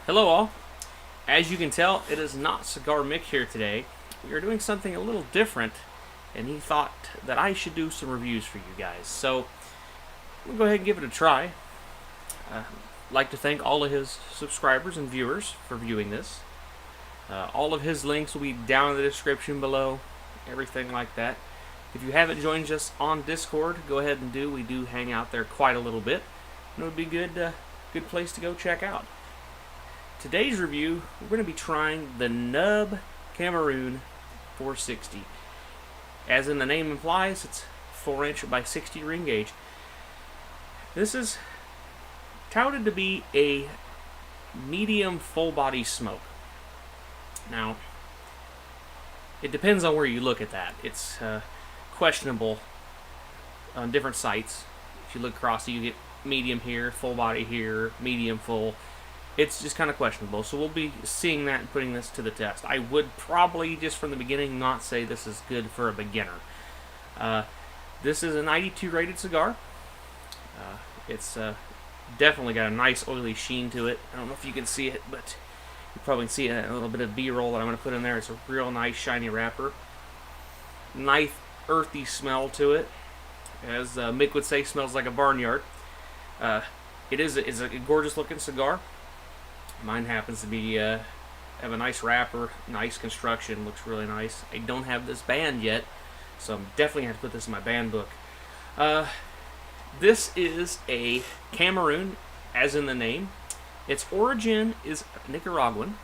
Hello all. As you can tell, it is not Cigar Mick here today. We are doing something a little different, and he thought that I should do some reviews for you guys. So, we'll go ahead and give it a try. I'd like to thank all of his subscribers and viewers for viewing this. All of his links will be down in the description below, everything like that. If you haven't joined us on Discord, go ahead and do. We do hang out there quite a little bit, and it would be a good place to go check out. Today's review, we're going to be trying the Nub Cameroon 460. As in the name implies, it's 4-inch by 60 ring gauge. This is touted to be a medium full body smoke. Now, it depends on where you look at that. It's questionable on different sites. If you look across, you get medium here, full body here, medium full. It's just kind of questionable, so we'll be seeing that and putting this to the test. I would probably, just from the beginning, not say this is good for a beginner. This is a 92 rated cigar. It's definitely got a nice oily sheen to it. I don't know if you can see it, but you probably see a little bit of B-roll that I'm going to put in there. It's a real nice shiny wrapper. Nice earthy smell to it. As Mick would say, smells like a barnyard. It is a gorgeous looking cigar. Mine happens to be have a nice wrapper, nice construction, looks really nice. I don't have this band yet, so I'm definitely going to put this in my band book. This is a Cameroon, as in the name. Its origin is Nicaraguan.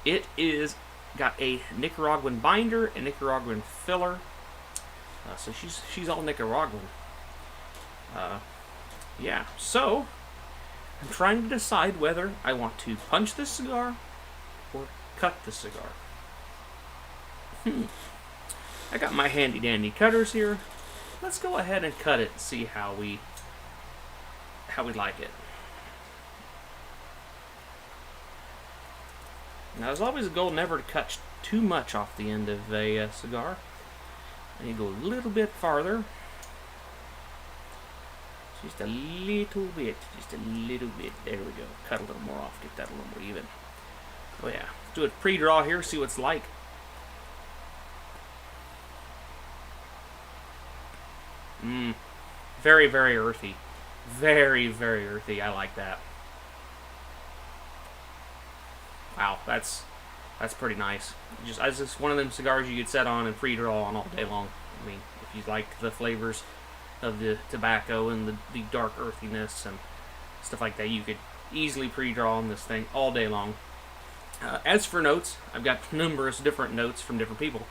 It is got a Nicaraguan binder, a Nicaraguan filler. So she's all Nicaraguan. Yeah, so I'm trying to decide whether I want to punch this cigar or cut the cigar. I got my handy dandy cutters here. Let's go ahead and cut it and see how we like it. Now, there's always a goal never to cut too much off the end of a cigar. I need to go a little bit farther. Just a little bit. Just a little bit. There we go. Cut a little more off. Get that a little more even. Oh yeah. Let's do a pre-draw here. See what it's like. Very, very earthy. Very, very earthy. I like that. Wow. That's pretty nice. It's just one of them cigars you could set on and pre-draw on all day long. I mean, if you like the flavors of the tobacco and the dark earthiness and stuff like that, you could easily pre-draw on this thing all day long. As for notes, I've got numerous different notes from different people,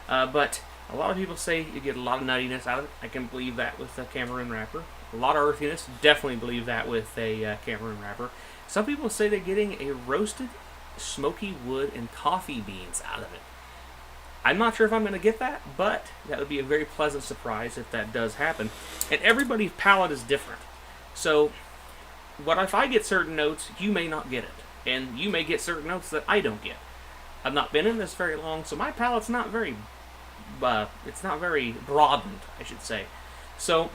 but a lot of people say you get a lot of nuttiness out of it. I can believe that with a Cameroon wrapper. A lot of earthiness, definitely believe that with a Cameroon wrapper. Some people say they're getting a roasted smoky wood and coffee beans out of it. I'm not sure if I'm going to get that, but that would be a very pleasant surprise if that does happen. And everybody's palate is different. So, what if I get certain notes, you may not get it. And you may get certain notes that I don't get. I've not been in this very long, so my palate's not very, it's not very broadened, I should say. So,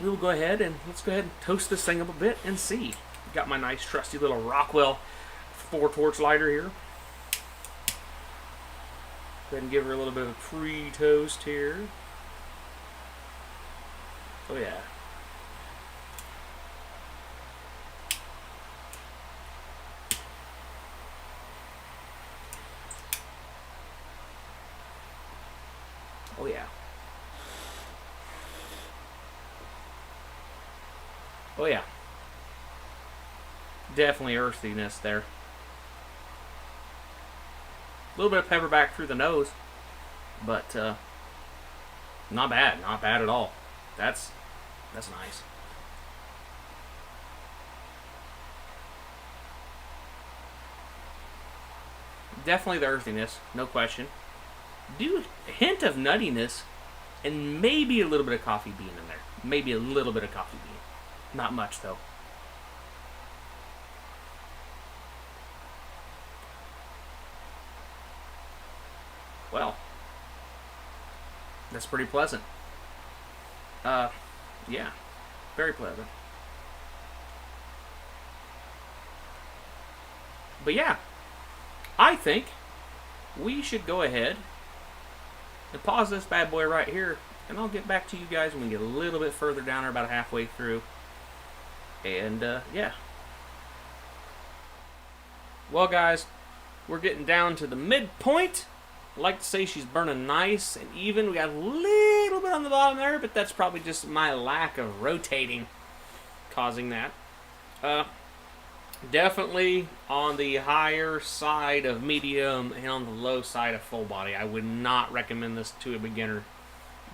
we'll go ahead and let's go ahead and toast this thing up a bit and see. Got my nice trusty little Rockwell 4-torch lighter here. Go ahead and give her a little bit of a pre-toast here. Oh yeah. Oh yeah. Oh yeah. Definitely earthiness there. A little bit of pepperback through the nose, but not bad at all. That's nice. Definitely the earthiness, no question. Do a hint of nuttiness, and maybe a little bit of coffee bean in there. Maybe a little bit of coffee bean. Not much though. Well, that's pretty pleasant. Yeah, very pleasant. But yeah, I think we should go ahead and pause this bad boy right here, and I'll get back to you guys when we get a little bit further down, or about halfway through. And yeah. Well, guys, we're getting down to the midpoint. I like to say she's burning nice and even. We got a little bit on the bottom there, but that's probably just my lack of rotating causing that. Definitely on the higher side of medium and on the low side of full body. I would not recommend this to a beginner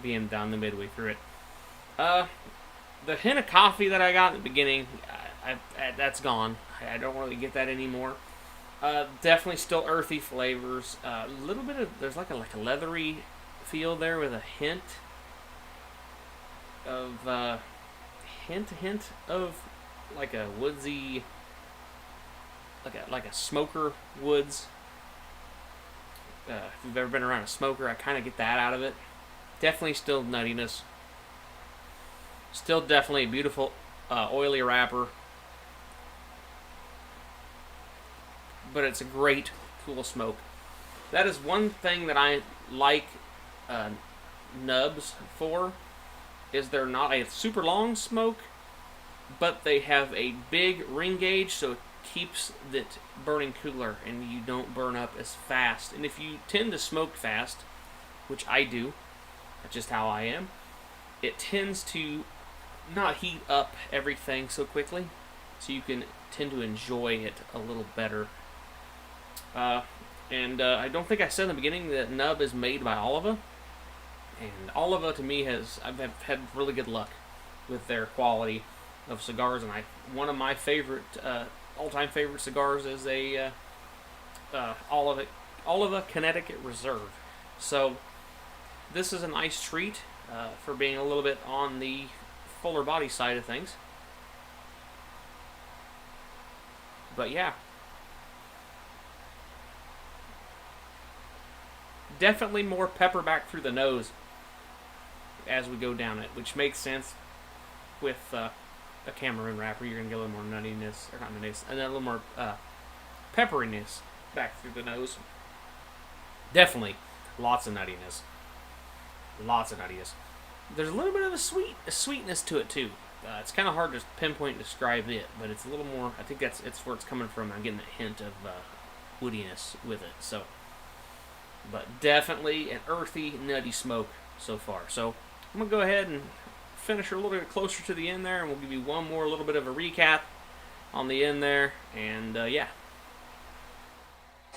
being down the midway through it. The hint of coffee that I got in the beginning, that's gone. I don't really get that anymore. Definitely still earthy flavors. A little bit of, there's like a leathery feel there with a hint of hint of like a woodsy, like a smoker woods. If you've ever been around a smoker, I kind of get that out of it. Definitely still nuttiness. Still definitely a beautiful oily wrapper. But it's a great, cool smoke. That is one thing that I like nubs for, is they're not a super long smoke, but they have a big ring gauge, so it keeps it burning cooler, and you don't burn up as fast. And if you tend to smoke fast, which I do, that's just how I am, it tends to not heat up everything so quickly, so you can tend to enjoy it a little better. I don't think I said in the beginning that nub is made by Oliva, and Oliva to me I've had really good luck with their quality of cigars, and one of my favorite all-time favorite cigars is a Oliva Connecticut Reserve. So this is a nice treat for being a little bit on the fuller body side of things. But yeah, definitely more pepper back through the nose as we go down it, which makes sense with a Cameroon wrapper. You're going to get a little more nuttiness, or not nuttiness, and then a little more pepperiness back through the nose. Definitely lots of nuttiness. Lots of nuttiness. There's a little bit of a sweetness to it too. It's kind of hard to pinpoint and describe it, but it's a little more, I think it's where it's coming from. I'm getting a hint of woodiness with it. So, but definitely an earthy, nutty smoke so far. So I'm going to go ahead and finish her a little bit closer to the end there, and we'll give you one more little bit of a recap on the end there, and yeah.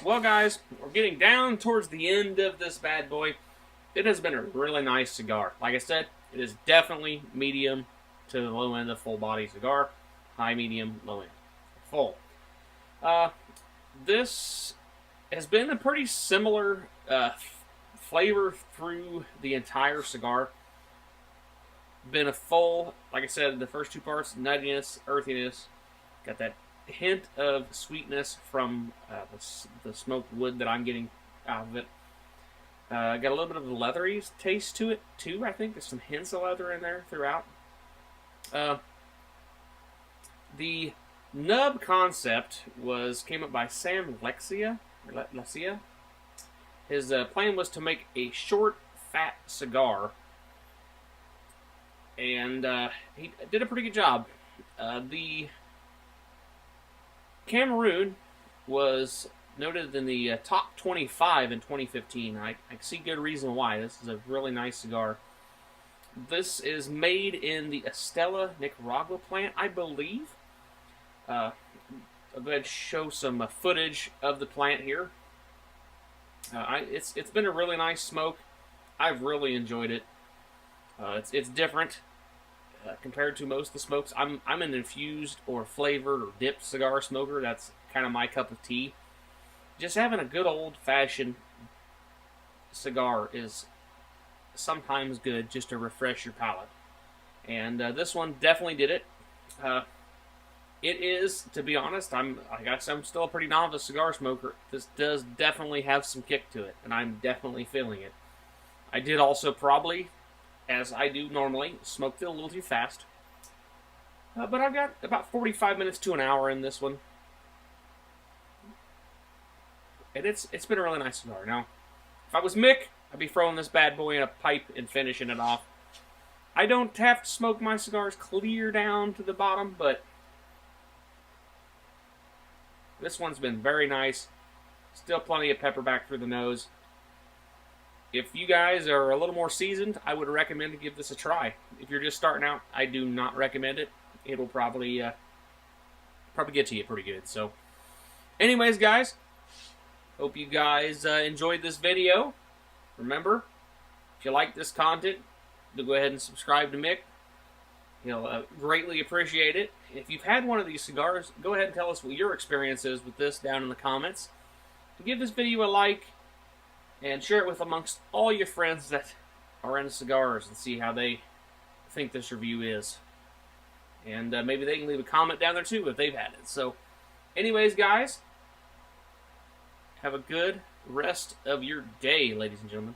Well, guys, we're getting down towards the end of this bad boy. It has been a really nice cigar. Like I said, it is definitely medium to the low end of full body cigar. High, medium, low end. Full. This has been a pretty similar flavor through the entire cigar. Been a full, like I said, the first two parts, nuttiness, earthiness. Got that hint of sweetness from the smoked wood that I'm getting out of it. Got a little bit of a leathery taste to it, too, I think. There's some hints of leather in there throughout. The nub concept came up by Sam Lexia. His plan was to make a short, fat cigar. And he did a pretty good job. The Cameroon was noted in the top 25 in 2015. I see good reason why. This is a really nice cigar. This is made in the Estella, Nicaragua plant, I believe. I'll go ahead and show some footage of the plant here. It's been a really nice smoke. I've really enjoyed it. It's different compared to most of the smokes. I'm an infused or flavored or dipped cigar smoker. That's kind of my cup of tea. Just having a good old-fashioned cigar is sometimes good just to refresh your palate. And this one definitely did it. It is, to be honest, I'm still a pretty novice cigar smoker. This does definitely have some kick to it, and I'm definitely feeling it. I did also probably, as I do normally, smoked it a little too fast. But I've got about 45 minutes to an hour in this one. And it's been a really nice cigar. Now, if I was Mick, I'd be throwing this bad boy in a pipe and finishing it off. I don't have to smoke my cigars clear down to the bottom, but this one's been very nice. Still plenty of pepper back through the nose. If you guys are a little more seasoned, I would recommend to give this a try. If you're just starting out, I do not recommend it. It'll probably get to you pretty good. So, anyways, guys, hope you guys enjoyed this video. Remember, if you like this content, go ahead and subscribe to Mick. He'll greatly appreciate it. If you've had one of these cigars, go ahead and tell us what your experience is with this down in the comments. Give this video a like and share it with amongst all your friends that are into cigars and see how they think this review is. And maybe they can leave a comment down there too if they've had it. So, anyways, guys, have a good rest of your day, ladies and gentlemen.